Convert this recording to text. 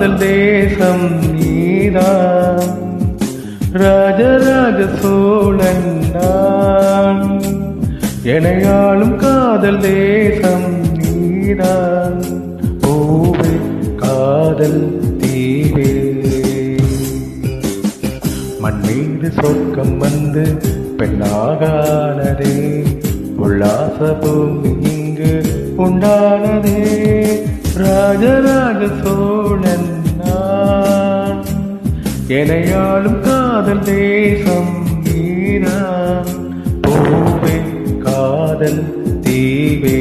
காதல் தேசம் நீதான், ராஜராஜ சோழன் நான். எனையாளும் காதல் தேசம் நீதான், பூவே காதல் தீவே. மண் மீது சொர்க்கம் வந்து பெண்ணாகானதே, உல்லாச பூமி இங்கு உண்டானதே. ராஜராஜ சோழன் நான், எனையாளும் காதல் தேசம் நீதான், பூவே காதல் தீவே.